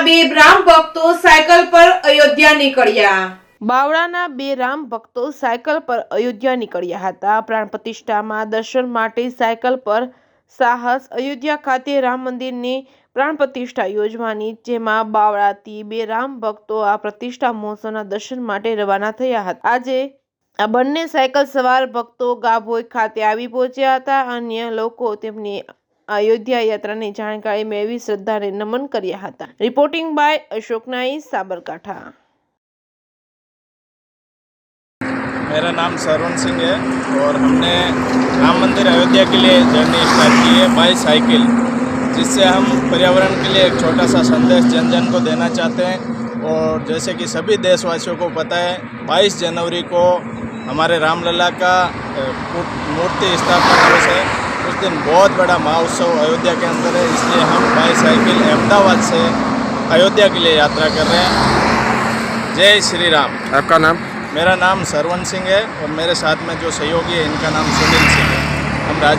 બે રામ ભક્તો સાયકલ પર અયોધ્યા નીકળ્યા. બાવળાના બે રામ ભક્તો સાયકલ પર અયોધ્યા નીકળ્યા હતા. પ્રાણ પ્રતિષ્ઠામાં દર્શન માટે સાયકલ પર સાહસ. અયોધ્યા ખાતે રામ મંદિરની પ્રાણ પ્રતિષ્ઠા યોજવાની, જેમાં બાવળાથી બે રામ ભક્તો આ પ્રતિષ્ઠા મહોત્સવના દર્શન માટે રવાના થયા હતા. આજે આ બંને સાયકલ સવાર ભક્તો ગાભોઈ ખાતે આવી પહોંચ્યા હતા. અન્ય લોકો તેમની અયોધ્યા યાત્રાની જાણકારી મેળવી શ્રદ્ધાને નમન કર્યા હતા. રિપોર્ટિંગ બાય अशोक नाई, साबरकांठा. मेरा नाम सरवन सिंह है और हमने राम मंदिर अयोध्या के लिए जर्नी स्टार्ट की है बाय साइकिल, जिससे हम पर्यावरण के लिए एक छोटा सा संदेश जन जन को देना चाहते हैं. और जैसे कि सभी देशवासियों को पता है, 22 जनवरी को हमारे रामलला का मूर्ति स्थापना दिवस है. उस दिन बहुत बड़ा महाउत्सव अयोध्या के अंदर है, इसलिए हम बाय साइकिल अहमदाबाद से अयोध्या के लिए यात्रा कर रहे हैं. जय श्री राम. आपका नाम? मेरा नाम सरवन सिंह है और मेरे साथ में जो सहयोगी है इनका नाम सुनील सिंह है.